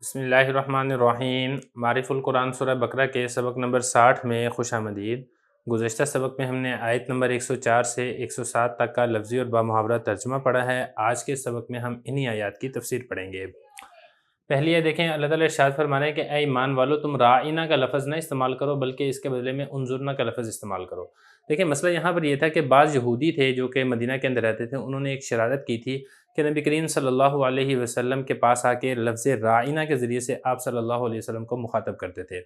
بسم اللہ الرحمن الرحیم۔ معرف القرآن سورہ بقرہ کے سبق نمبر 60 میں خوش آمدید۔ گزشتہ سبق میں ہم نے آیت نمبر 104 سے 107 تک کا لفظی اور بامحاورہ ترجمہ پڑھا ہے۔ آج کے سبق میں ہم انہی آیات کی تفسیر پڑھیں گے۔ پہلی آیت دیکھیں، اللہ تعالیٰ ارشاد فرما رہے ہیں کہ اے ایمان والو، تم راعینا کا لفظ نہ استعمال کرو بلکہ اس کے بدلے میں انظرنا کا لفظ استعمال کرو۔ دیکھیں، مسئلہ یہاں پر یہ تھا کہ بعض یہودی تھے جو کہ مدینہ کے اندر رہتے تھے، انہوں نے ایک شرارت کی تھی کہ نبی کریم صلی اللہ علیہ وسلم کے پاس آ کے لفظ راعینا کے ذریعے سے آپ صلی اللہ علیہ وسلم کو مخاطب کرتے تھے۔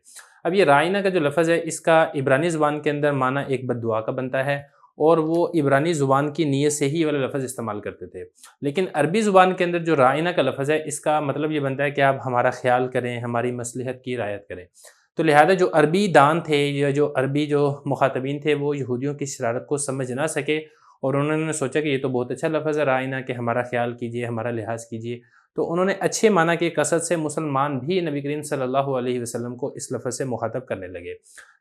اب یہ راعینا کا جو لفظ ہے، اس کا عبرانی زبان کے اندر معنی ایک بد دعا کا بنتا ہے، اور وہ عبرانی زبان کی نیت سے ہی یہ والا لفظ استعمال کرتے تھے۔ لیکن عربی زبان کے اندر جو راعینا کا لفظ ہے، اس کا مطلب یہ بنتا ہے کہ آپ ہمارا خیال کریں، ہماری مصلحت کی رعایت کریں۔ تو لہذا جو عربی دان تھے یا جو عربی جو مخاطبین تھے، وہ یہودیوں کی شرارت کو سمجھ نہ سکے، اور انہوں نے سوچا کہ یہ تو بہت اچھا لفظ ہے راعینا، کہ ہمارا خیال کیجئے، ہمارا لحاظ کیجئے۔ تو انہوں نے اچھے معنی کی قصد سے مسلمان بھی نبی کریم صلی اللہ علیہ وسلم کو اس لفظ سے مخاطب کرنے لگے۔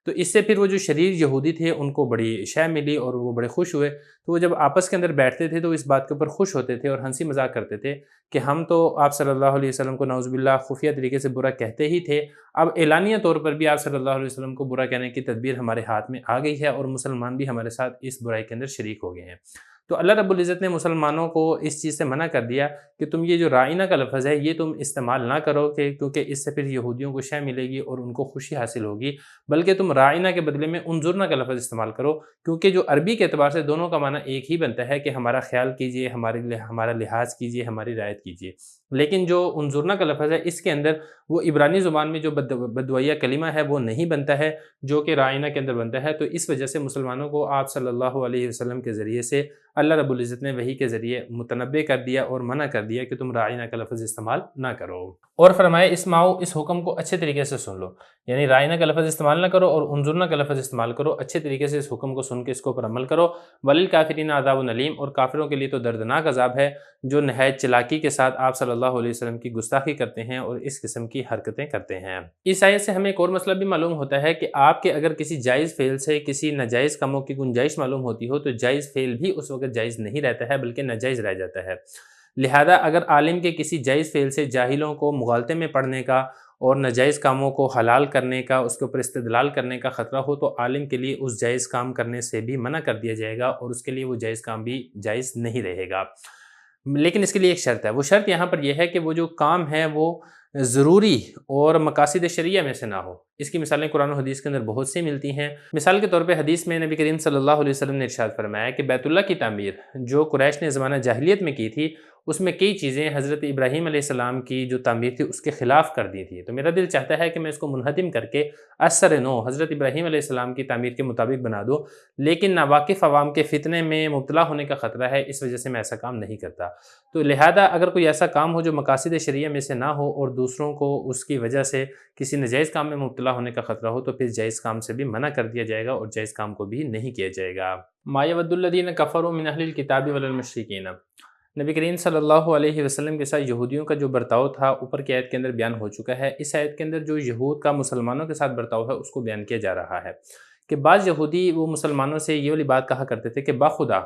تو اس سے پھر وہ جو شریر یہودی تھے، ان کو بڑی شے ملی اور وہ بڑے خوش ہوئے۔ تو وہ جب آپس کے اندر بیٹھتے تھے تو اس بات کے اوپر خوش ہوتے تھے اور ہنسی مذاق کرتے تھے کہ ہم تو آپ صلی اللہ علیہ وسلم کو نعوذ باللہ خفیہ طریقے سے برا کہتے ہی تھے، اب اعلانیہ طور پر بھی آپ صلی اللہ علیہ وسلم کو برا کہنے کی تدبیر ہمارے ہاتھ میں آ گئی ہے، اور مسلمان بھی ہمارے ساتھ اس برائی کے اندر شریک ہو گئے ہیں۔ تو اللہ رب العزت نے مسلمانوں کو اس چیز سے منع کر دیا کہ تم یہ جو راعینا کا لفظ ہے، یہ تم استعمال نہ کرو، کیونکہ اس سے پھر یہودیوں کو شے ملے گی اور ان کو خوشی حاصل ہوگی، بلکہ تم راعینا کے بدلے میں انظرنا کا لفظ استعمال کرو، کیونکہ جو عربی کے اعتبار سے دونوں کا معنی ایک ہی بنتا ہے کہ ہمارا خیال کیجئے، ہمارا لحاظ کیجئے، ہماری رعایت کیجئے۔ لیکن جو انظرنا کا لفظ ہے، اس کے اندر وہ عبرانی زبان میں جو بدویہ کلمہ ہے وہ نہیں بنتا ہے جو کہ راعینا کے اندر بنتا ہے۔ تو اس وجہ سے مسلمانوں کو آپ صلی اللہ علیہ وسلم کے ذریعے سے اللہ رب العزت نے وحی کے ذریعے متنبع کر دیا اور منع کر دیا کہ تم راعینا کا لفظ استعمال نہ کرو، اور فرمائے اسمعوا، اس حکم کو اچھے طریقے سے سن لو، یعنی راعینا کا لفظ استعمال نہ کرو اور انظرنا کا لفظ استعمال کرو، اچھے طریقے سے اس حکم کو سن کے اس کے اوپر عمل کرو۔ وللکافرین عذاب علیم، اور کافروں کے لیے تو دردناک عذاب ہے جو نہایت چلاکی کے ساتھ آپ صلی اللہ علیہ وسلم کی گستاخی کرتے ہیں اور اس قسم کی حرکتیں کرتے ہیں۔ اس آیت سے ہمیں ایک اور مسئلہ بھی معلوم ہوتا ہے کہ آپ کے اگر کسی جائز فعل سے کسی ناجائز کاموں کی گنجائش معلوم ہوتی ہو تو جائز فعل بھی اس وقت جائز نہیں رہتا ہے بلکہ ناجائز رہ جاتا ہے۔ لہذا اگر عالم کے کسی جائز فعل سے جاہلوں کو مغالطے میں پڑنے کا اور ناجائز کاموں کو حلال کرنے کا، اس کے اوپر استدلال کرنے کا خطرہ ہو، تو عالم کے لیے اس جائز کام کرنے سے بھی منع کر دیا جائے گا اور اس کے لیے وہ جائز کام بھی جائز نہیں رہے گا۔ لیکن اس کے لیے ایک شرط ہے، وہ شرط یہاں پر یہ ہے کہ وہ جو کام ہے وہ ضروری اور مقاصد شرعیہ میں سے نہ ہو۔ اس کی مثالیں قرآن و حدیث کے اندر بہت سی ملتی ہیں۔ مثال کے طور پہ حدیث میں نبی کریم صلی اللہ علیہ وسلم نے ارشاد فرمایا کہ بیت اللہ کی تعمیر جو قریش نے زمانہ جاہلیت میں کی تھی، اس میں کئی چیزیں حضرت ابراہیم علیہ السلام کی جو تعمیر تھی اس کے خلاف کر دی تھی۔ تو میرا دل چاہتا ہے کہ میں اس کو منہدم کر کے اثر نو حضرت ابراہیم علیہ السلام کی تعمیر کے مطابق بنا دوں، لیکن ناواقف عوام کے فتنے میں مبتلا ہونے کا خطرہ ہے، اس وجہ سے میں ایسا کام نہیں کرتا۔ تو لہذا اگر کوئی ایسا کام ہو جو مقاصد شرعیہ میں سے نہ ہو اور دوسروں کو اس کی وجہ سے کسی ناجائز کام میں مبتلا ہونے کا خطرہ ہو، تو پھر جائز کام سے بھی منع کر دیا جائے گا اور جائز کام کو بھی نہیں کیا جائے گا۔ ما یود الذین کفروا من اہل الکتاب ولا المشرکین، نبی کریم صلی اللہ علیہ وسلم کے ساتھ یہودیوں کا جو برتاؤ تھا اوپر کی آیت کے اندر بیان ہو چکا ہے۔ اس آیت کے اندر جو یہود کا مسلمانوں کے ساتھ برتاؤ ہے اس کو بیان کیا جا رہا ہے کہ بعض یہودی وہ مسلمانوں سے یہ والی بات کہا کرتے تھے کہ باخدا،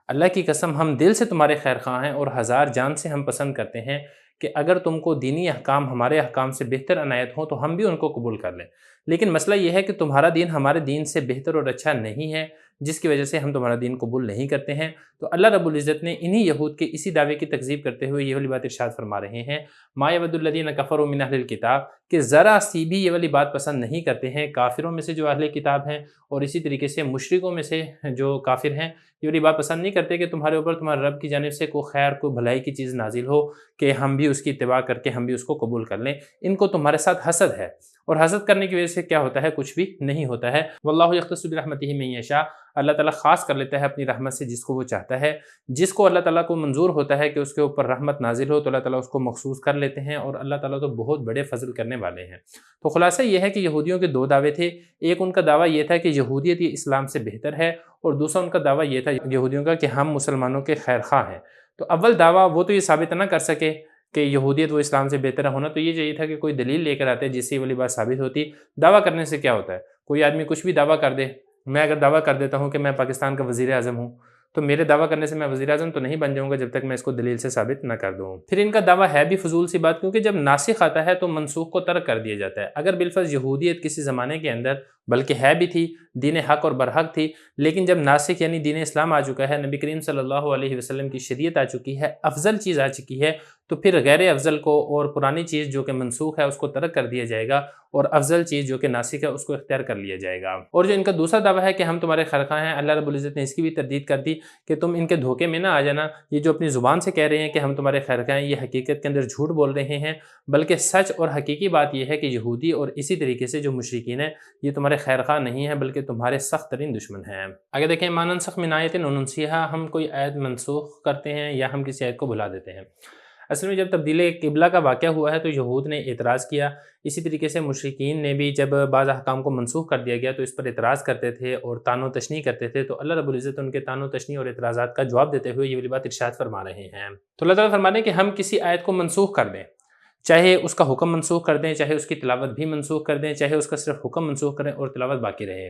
اللہ کی قسم ہم دل سے تمہارے خیر خواہ ہیں اور ہزار جان سے ہم پسند کرتے ہیں کہ اگر تم کو دینی احکام ہمارے احکام سے بہتر عنایت ہوں تو ہم بھی ان کو قبول کر لیں، لیکن مسئلہ یہ ہے کہ تمہارا دین ہمارے دین سے بہتر اور اچھا نہیں ہے، جس کی وجہ سے ہم تمہارا دین قبول نہیں کرتے ہیں۔ تو اللہ رب العزت نے انہی یہود کے اسی دعوے کی تکذیب کرتے ہوئے یہ والی بات ارشاد فرما رہے ہیں، ما یود الذین کفروا من اہل الکتاب، کہ ذرا سی بھی یہ والی بات پسند نہیں کرتے ہیں کافروں میں سے جو اہل کتاب ہیں، اور اسی طریقے سے مشرکوں میں سے جو کافر ہیں، یہ والی بات پسند نہیں کرتے کہ تمہارے اوپر تمہارے رب کی جانب سے کوئی خیر کوئی بھلائی کی چیز نازل ہو کہ ہم بھی اس کی اتباع کر کے ہم بھی اس کو قبول کر لیں۔ ان کو تمہارے ساتھ حسد ہے، اور حسد کرنے کی وجہ سے کیا ہوتا ہے؟ کچھ بھی نہیں ہوتا ہے۔ واللہ یختص برحمتہ من یشاء، اللہ تعالیٰ خاص کر لیتا ہے اپنی رحمت سے جس کو وہ چاہتا ہے، جس کو اللہ تعالیٰ کو منظور ہوتا ہے کہ اس کے اوپر رحمت نازل ہو تو اللہ تعالیٰ اس کو مخصوص کر لیتے ہیں، اور اللہ تعالیٰ تو بہت بڑے فضل کرنے والے ہیں۔ تو خلاصہ یہ ہے کہ یہودیوں کے دو دعوے تھے، ایک ان کا دعویٰ یہ تھا کہ یہودیت یہ اسلام سے بہتر ہے، اور دوسرا ان کا دعویٰ یہ تھا یہودیوں کا کہ ہم مسلمانوں کے خیر خواہ ہیں۔ تو اول دعویٰ وہ تو یہ ثابت نہ کر سکے کہ یہودیت وہ اسلام سے بہتر ہونا، تو یہ چاہیے تھا کہ کوئی دلیل لے کر آتے جس سے یہ والی بات ثابت ہوتی۔ دعویٰ کرنے سے کیا ہوتا ہے؟ کوئی آدمی کچھ بھی دعویٰ کر دے، میں اگر دعویٰ کر دیتا ہوں کہ میں پاکستان کا وزیر اعظم ہوں، تو میرے دعویٰ کرنے سے میں وزیر اعظم تو نہیں بن جاؤں گا جب تک میں اس کو دلیل سے ثابت نہ کر دوں۔ پھر ان کا دعویٰ ہے بھی فضول سی بات، کیونکہ جب ناسخ آتا ہے تو منسوخ کو ترک کر دیا جاتا ہے۔ اگر بالفرض یہودیت کسی زمانے کے اندر بلکہ ہے بھی تھی، دین حق اور برحق تھی، لیکن جب ناسخ یعنی دین اسلام آ چکا ہے، نبی کریم صلی اللہ علیہ وسلم کی شریعت آ چکی ہے، افضل چیز آ چکی ہے، تو پھر غیر افضل کو اور پرانی چیز جو کہ منسوخ ہے اس کو ترک کر دیا جائے گا، اور افضل چیز جو کہ ناسخ ہے اس کو اختیار کر لیا جائے گا۔ اور جو ان کا دوسرا دعویٰ ہے کہ ہم تمہارے خرخواہ ہیں، اللہ رب العزت نے اس کی بھی تردید کر دی کہ تم ان کے دھوکے میں نہ آ جانا۔ یہ جو اپنی زبان سے کہہ رہے ہیں کہ ہم تمہارے خرخواہ ہیں، یہ حقیقت کے اندر جھوٹ بول رہے ہیں، بلکہ سچ اور حقیقی بات یہ ہے کہ یہودی اور اسی طریقے سے جو مشرکین ہیں یہ تمہارے خیرخواہ نہیں ہیں بلکہ تمہارے سخت ترین دشمن ہیں۔ آگے دیکھیں، ما ننسخ من آیۃ او ننسیھا، ہم کوئی آیت منسوخ کرتے ہیں یا ہم کسی آیت کو بھلا دیتے ہیں۔ اصل میں جب تبدیل قبلہ کا واقعہ ہوا ہے تو یہود نے اعتراض کیا، اسی طریقے سے مشرکین نے بھی جب بعض احکام کو منسوخ کر دیا گیا تو اس پر اعتراض کرتے تھے اور طعن و تشنیع کرتے تھے، تو اللہ رب العزت ان کے طعن و تشنیع اور اعتراضات کا جواب دیتے ہوئے یہ والی بات ارشاد فرما رہے ہیں۔ تو اللہ تعالیٰ فرما رہے ہیں کہ ہم کسی آیت کو منسوخ کر دیں، چاہے اس کا حکم منسوخ کر دیں، چاہے اس کی تلاوت بھی منسوخ کر دیں، چاہے اس کا صرف حکم منسوخ کریں اور تلاوت باقی رہے،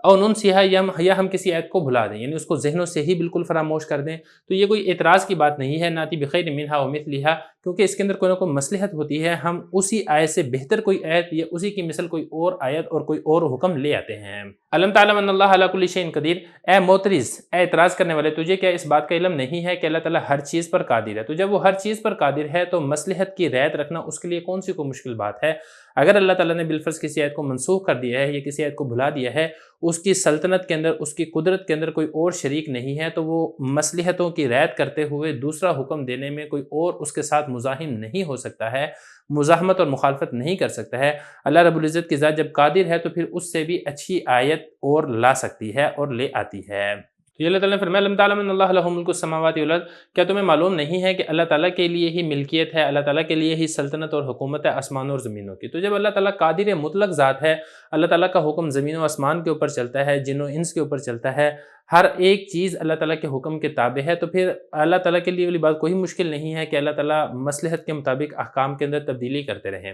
او ننسیھا، یا ہم کسی آیت کو بھلا دیں، یعنی اس کو ذہنوں سے ہی بالکل فراموش کر دیں، تو یہ کوئی اعتراض کی بات نہیں ہے، ناتی بخیر منہا ومثلھا، کیونکہ اس کے اندر کوئی نہ کوئی مصلحت ہوتی ہے، ہم اسی آیت سے بہتر کوئی آیت یا اسی کی مثل کوئی اور آیت اور کوئی اور حکم لے آتے ہیں۔ الم تعلم ان اللہ علی کل شیء قدیر، اے معترض، اے اعتراض کرنے والے، تجھے کیا اس بات کا علم نہیں ہے کہ اللہ تعالیٰ ہر چیز پر قادر ہے؟ تو جب وہ ہر چیز پر قادر ہے تو مصلحت کی رعایت رکھنا اس کے لیے کون سی کوئی مشکل بات ہے؟ اگر اللہ تعالیٰ نے بالفرض کسی آیت کو منسوخ کر دیا ہے یا کسی آیت کو بھلا دیا ہے، اس کی سلطنت کے اندر، اس کی قدرت کے اندر کوئی اور شریک نہیں ہے، تو وہ مصلحتوں کی رعایت کرتے ہوئے دوسرا حکم دینے میں کوئی اور اس کے ساتھ مزاحم نہیں ہو سکتا ہے، مزاحمت اور مخالفت نہیں کر سکتا ہے۔ اللہ رب العزت کی ذات جب قادر ہے تو پھر اس سے بھی اچھی آیت اور لا سکتی ہے اور لے آتی ہے۔ تو یہ اللہ تعالیٰ نے فرمایا الم تعلم ان اللہ لہ ملک السماوات والارض، کیا تمہیں معلوم نہیں ہے کہ اللہ تعالیٰ کے لیے ہی ملکیت ہے، اللہ تعالیٰ کے لیے ہی سلطنت اور حکومت ہے آسمانوں اور زمینوں کی؟ تو جب اللہ تعالیٰ قادر مطلق ذات ہے، اللہ تعالیٰ کا حکم زمین و آسمان کے اوپر چلتا ہے، جن و انس کے اوپر چلتا ہے، ہر ایک چیز اللہ تعالیٰ کے حکم کے تابع ہے، تو پھر اللہ تعالیٰ کے لیے والی بات کوئی مشکل نہیں ہے کہ اللہ تعالیٰ مصلحت کے مطابق احکام کے اندر تبدیلی کرتے رہیں۔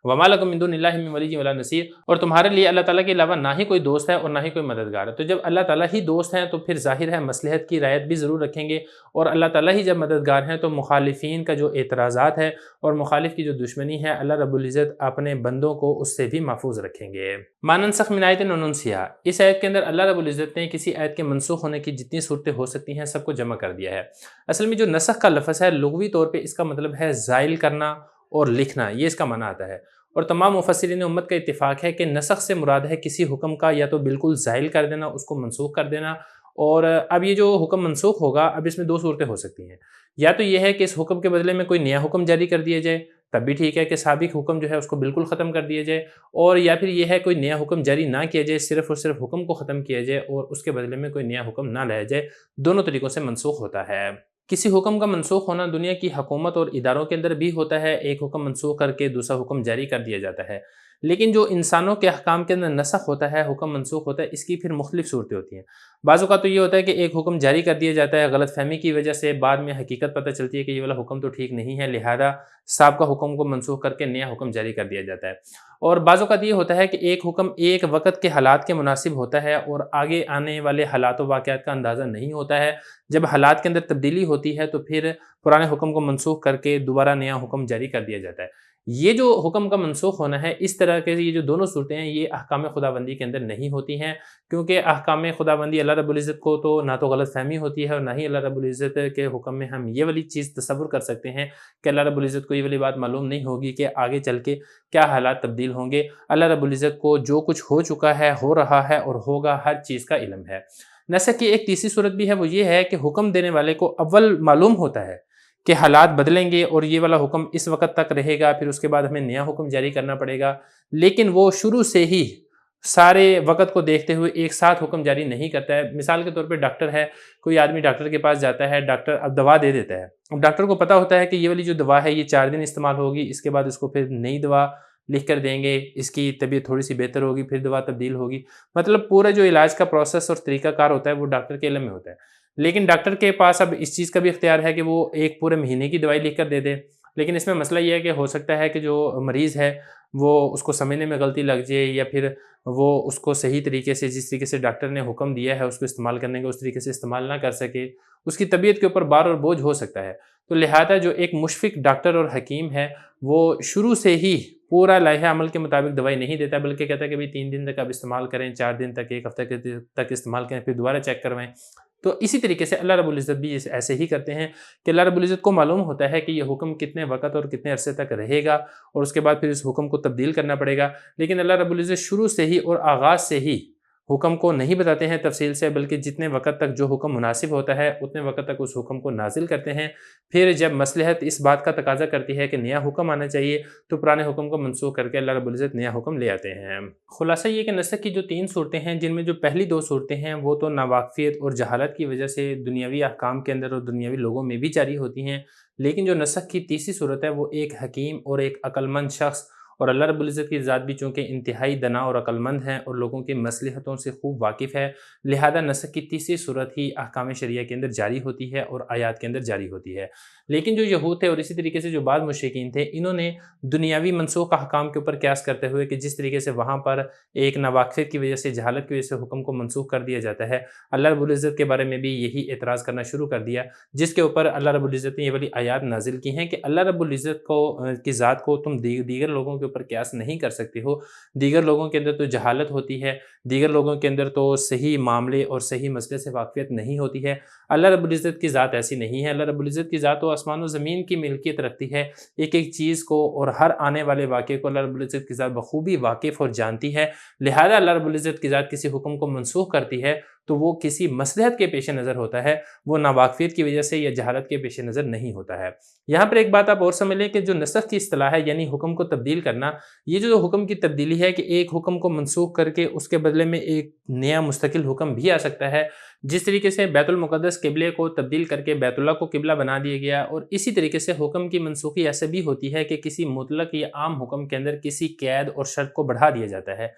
وما لکم من دون اللہ من ولی ولا نصیر، اور تمہارے لیے اللہ تعالیٰ کے علاوہ نہ ہی کوئی دوست ہے اور نہ ہی کوئی مددگار ہے۔ تو جب اللہ تعالیٰ ہی دوست ہیں تو پھر ظاہر ہے مصلحت کی رعایت بھی ضرور رکھیں گے، اور اللہ تعالیٰ ہی جب مددگار ہیں تو مخالفین کا جو اعتراضات ہے اور مخالف کی جو دشمنی ہے، اللہ رب العزت اپنے بندوں کو اس سے بھی محفوظ رکھیں گے۔ ما ننسخ من آیۃ او ننسیھا، اس آیت کے اندر اللہ رب العزت نے کسی آیت کے منسوخ ہونے کی جتنی صورتیں ہو سکتی ہیں سب کو جمع کر دیا ہے۔ اصل میں جو نسخ کا لفظ ہے لغوی طور پہ اس کا مطلب ہے زائل کرنا اور لکھنا، یہ اس کا معنی آتا ہے، اور تمام مفسرین امت کا اتفاق ہے کہ نسخ سے مراد ہے کسی حکم کا یا تو بالکل زائل کر دینا، اس کو منسوخ کر دینا، اور اب یہ جو حکم منسوخ ہوگا اب اس میں دو صورتیں ہو سکتی ہیں، یا تو یہ ہے کہ اس حکم کے بدلے میں کوئی نیا حکم جاری کر دیا جائے، تب بھی ٹھیک ہے کہ سابق حکم جو ہے اس کو بالکل ختم کر دیا جائے، اور یا پھر یہ ہے کوئی نیا حکم جاری نہ کیا جائے، صرف اور صرف حکم کو ختم کیا جائے اور اس کے بدلے میں کوئی نیا حکم نہ لایا جائے، دونوں طریقوں سے منسوخ ہوتا ہے۔ کسی حکم کا منسوخ ہونا دنیا کی حکومت اور اداروں کے اندر بھی ہوتا ہے، ایک حکم منسوخ کر کے دوسرا حکم جاری کر دیا جاتا ہے، لیکن جو انسانوں کے احکام کے اندر نسخ ہوتا ہے، حکم منسوخ ہوتا ہے، اس کی پھر مختلف صورتیں ہوتی ہیں۔ بعض اوقات تو یہ ہوتا ہے کہ ایک حکم جاری کر دیا جاتا ہے، غلط فہمی کی وجہ سے بعد میں حقیقت پتہ چلتی ہے کہ یہ والا حکم تو ٹھیک نہیں ہے، لہذا سابقہ حکم کو منسوخ کر کے نیا حکم جاری کر دیا جاتا ہے۔ اور بعض اوقات یہ ہوتا ہے کہ ایک حکم ایک وقت کے حالات کے مناسب ہوتا ہے اور آگے آنے والے حالات و واقعات کا اندازہ نہیں ہوتا ہے، جب حالات کے اندر تبدیلی ہوتی ہے تو پھر پرانے حکم کو منسوخ کر کے دوبارہ نیا حکم جاری کر دیا جاتا ہے۔ یہ جو حکم کا منسوخ ہونا ہے، اس طرح کے یہ جو دونوں صورتیں ہیں یہ احکام خداوندی کے اندر نہیں ہوتی ہیں، کیونکہ احکام خداوندی اللہ رب العزت کو تو نہ تو غلط فہمی ہوتی ہے اور نہ ہی اللہ رب العزت کے حکم میں ہم یہ والی چیز تصور کر سکتے ہیں کہ اللہ رب العزت کو یہ والی بات معلوم نہیں ہوگی کہ آگے چل کے کیا حالات تبدیل ہوں گے۔ اللہ رب العزت کو جو کچھ ہو چکا ہے، ہو رہا ہے اور ہوگا، ہر چیز کا علم ہے۔ نسخ کی ایک تیسری صورت بھی ہے، وہ یہ ہے کہ حکم دینے والے کو اول معلوم ہوتا ہے کہ حالات بدلیں گے اور یہ والا حکم اس وقت تک رہے گا، پھر اس کے بعد ہمیں نیا حکم جاری کرنا پڑے گا، لیکن وہ شروع سے ہی سارے وقت کو دیکھتے ہوئے ایک ساتھ حکم جاری نہیں کرتا ہے۔ مثال کے طور پہ ڈاکٹر ہے، کوئی آدمی ڈاکٹر کے پاس جاتا ہے، ڈاکٹر اب دوا دے دیتا ہے، اب ڈاکٹر کو پتہ ہوتا ہے کہ یہ والی جو دوا ہے یہ 4 دن استعمال ہوگی، اس کے بعد اس کو پھر نئی دوا لکھ کر دیں گے، اس کی طبیعت تھوڑی سی بہتر ہوگی، پھر دوا تبدیل ہوگی، مطلب پورا جو علاج کا پروسیس اور طریقہ کار ہوتا ہے وہ ڈاکٹر کے علم میں ہوتا ہے۔ لیکن ڈاکٹر کے پاس اب اس چیز کا بھی اختیار ہے کہ وہ ایک پورے مہینے کی دوائی لکھ کر دے دے، لیکن اس میں مسئلہ یہ ہے کہ ہو سکتا ہے کہ جو مریض ہے وہ اس کو سمجھنے میں غلطی لگ جائے، یا پھر وہ اس کو صحیح طریقے سے، جس طریقے سے ڈاکٹر نے حکم دیا ہے اس کو استعمال کرنے کا، اس طریقے سے استعمال نہ کر سکے، اس کی طبیعت کے اوپر بار اور بوجھ ہو سکتا ہے۔ تو لہٰذا جو ایک مشفق ڈاکٹر اور حکیم ہے وہ شروع سے ہی پورا لائحہ عمل کے مطابق دوائی نہیں دیتا، بلکہ کہتا ہے کہ 3 دن تک آپ استعمال کریں، 4 دن تک، 1 ہفتہ تک استعمال کریں، پھر دوبارہ چیک کروائیں۔ تو اسی طریقے سے اللہ رب العزت بھی ایسے ہی کرتے ہیں کہ اللہ رب العزت کو معلوم ہوتا ہے کہ یہ حکم کتنے وقت اور کتنے عرصے تک رہے گا، اور اس کے بعد پھر اس حکم کو تبدیل کرنا پڑے گا، لیکن اللہ رب العزت شروع سے ہی اور آغاز سے ہی حکم کو نہیں بتاتے ہیں تفصیل سے، بلکہ جتنے وقت تک جو حکم مناسب ہوتا ہے اتنے وقت تک اس حکم کو نازل کرتے ہیں۔ پھر جب مصلحت اس بات کا تقاضا کرتی ہے کہ نیا حکم آنا چاہیے، تو پرانے حکم کو منسوخ کر کے اللہ رب العزت نیا حکم لے آتے ہیں۔ خلاصہ یہ کہ نسخ کی جو 3 صورتیں ہیں، جن میں جو پہلی 2 صورتیں ہیں وہ تو ناواقفیت اور جہالت کی وجہ سے دنیاوی احکام کے اندر اور دنیاوی لوگوں میں بھی جاری ہوتی ہیں، لیکن جو نسخ کی تیسری صورت ہے وہ ایک حکیم اور ایک عقل مند شخص، اور اللہ رب العزت کی ذات بھی چونکہ انتہائی دنا اور عقل مند ہیں اور لوگوں کی مصلحتوں سے خوب واقف ہے، لہذا نسخ کی تیسری صورت ہی احکام شرعیہ کے اندر جاری ہوتی ہے اور آیات کے اندر جاری ہوتی ہے۔ لیکن جو یہود تھے اور اسی طریقے سے جو بعض مشرکین تھے، انہوں نے دنیاوی منسوخ احکام کے اوپر قیاس کرتے ہوئے کہ جس طریقے سے وہاں پر ایک ناواقفیت کی وجہ سے، جہالت کی وجہ سے حکم کو منسوخ کر دیا جاتا ہے، اللہ رب العزت کے بارے میں بھی یہی اعتراض کرنا شروع کر دیا، جس کے اوپر اللہ رب العزت نے یہ والی آیات نازل کی ہیں کہ اللہ رب العزت کی ذات کو تم دیگر لوگوں کے اوپر قیاس نہیں کر سکتے ہو۔ دیگر لوگوں کے اندر تو جہالت ہوتی ہے، دیگر لوگوں کے اندر تو صحیح معاملے اور صحیح مسئلے سے واقفیت نہیں ہوتی ہے، اللہ رب العزت کی ذات ایسی نہیں ہے۔ اللہ رب العزت کی ذات تو آسمان و زمین کی ملکیت رکھتی ہے، ایک ایک چیز کو اور ہر آنے والے واقعے کو اللہ رب العزت کی ذات بخوبی واقف اور جانتی ہے، لہذا اللہ رب العزت کی ذات کسی حکم کو منسوخ کرتی ہے تو وہ کسی مصلحت کے پیش نظر ہوتا ہے، وہ ناواقفیت کی وجہ سے یا جہالت کے پیش نظر نہیں ہوتا ہے۔ یہاں پر ایک بات آپ اور سمجھ لیں کہ جو نسخ کی اصطلاح ہے، یعنی حکم کو تبدیل کرنا، یہ جو حکم کی تبدیلی ہے کہ ایک حکم کو منسوخ کر کے اس کے بدلے میں ایک نیا مستقل حکم بھی آ سکتا ہے، جس طریقے سے بیت المقدس قبلے کو تبدیل کر کے بیت اللہ کو قبلہ بنا دیا گیا، اور اسی طریقے سے حکم کی منسوخی ایسے بھی ہوتی ہے کہ کسی مطلق یا عام حکم کے اندر کسی قید اور شرط کو بڑھا دیا جاتا ہے،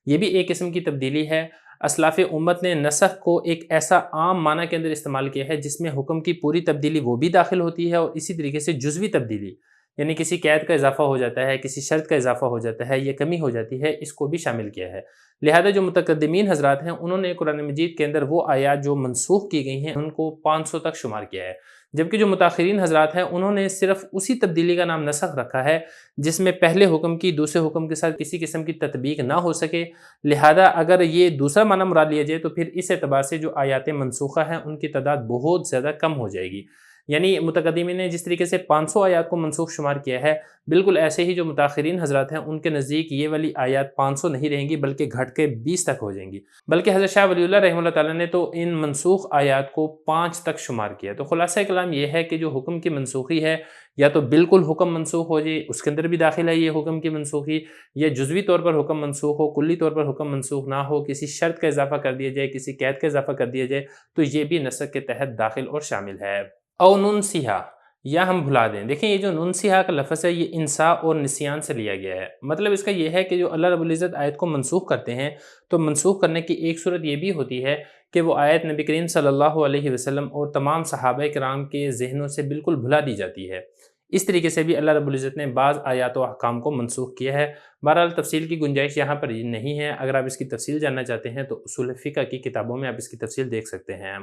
یہ بھی ایک قسم کی تبدیلی ہے۔ اسلاف امت نے نسخ کو ایک ایسا عام معنی کے اندر استعمال کیا ہے جس میں حکم کی پوری تبدیلی وہ بھی داخل ہوتی ہے، اور اسی طریقے سے جزوی تبدیلی، یعنی کسی قید کا اضافہ ہو جاتا ہے، کسی شرط کا اضافہ ہو جاتا ہے، یہ کمی ہو جاتی ہے، اس کو بھی شامل کیا ہے۔ لہذا جو متقدمین حضرات ہیں انہوں نے قرآن مجید کے اندر وہ آیات جو منسوخ کی گئی ہیں ان کو 500 تک شمار کیا ہے، جبکہ جو متاخرین حضرات ہیں انہوں نے صرف اسی تبدیلی کا نام نسخ رکھا ہے جس میں پہلے حکم کی دوسرے حکم کے ساتھ کسی قسم کی تطبیق نہ ہو سکے۔ لہذا اگر یہ دوسرا معنی مراد لیا جائے تو پھر اس اعتبار سے جو آیات منسوخہ ہیں ان کی تعداد بہت زیادہ کم ہو جائے گی، یعنی متقدمین نے جس طریقے سے 500 آیات کو منسوخ شمار کیا ہے، بالکل ایسے ہی جو متاخرین حضرات ہیں ان کے نزدیک یہ والی آیات 500 نہیں رہیں گی بلکہ گھٹ کے 20 تک ہو جائیں گی، بلکہ حضرت شاہ ولی اللہ رحمہ اللہ تعالیٰ نے تو ان منسوخ آیات کو 5 تک شمار کیا۔ تو خلاصہ کلام یہ ہے کہ جو حکم کی منسوخی ہے، یا تو بالکل حکم منسوخ ہو جائے، اس کے اندر بھی داخل ہے یہ حکم کی منسوخی، یا جزوی طور پر حکم منسوخ ہو، کلی طور پر حکم منسوخ نہ ہو، کسی شرط کا اضافہ کر دیا جائے، کسی قید کا اضافہ کر دیا جائے، تو یہ بھی نسخ کے تحت داخل اور شامل ہے۔ او ننسیھا، یا ہم بھلا دیں۔ دیکھیں یہ جو ننسیھا کا لفظ ہے یہ انسا اور نسیان سے لیا گیا ہے، مطلب اس کا یہ ہے کہ جو اللہ رب العزت آیت کو منسوخ کرتے ہیں تو منسوخ کرنے کی ایک صورت یہ بھی ہوتی ہے کہ وہ آیت نبی کریم صلی اللہ علیہ وسلم اور تمام صحابہ کرام کے ذہنوں سے بالکل بھلا دی جاتی ہے۔ اس طریقے سے بھی اللہ رب العزت نے بعض آیات و احکام کو منسوخ کیا ہے۔ بہرحال تفصیل کی گنجائش یہاں پر نہیں ہے، اگر آپ اس کی تفصیل جاننا چاہتے ہیں تو اصول فقہ کی کتابوں میں آپ اس کی تفصیل دیکھ سکتے ہیں۔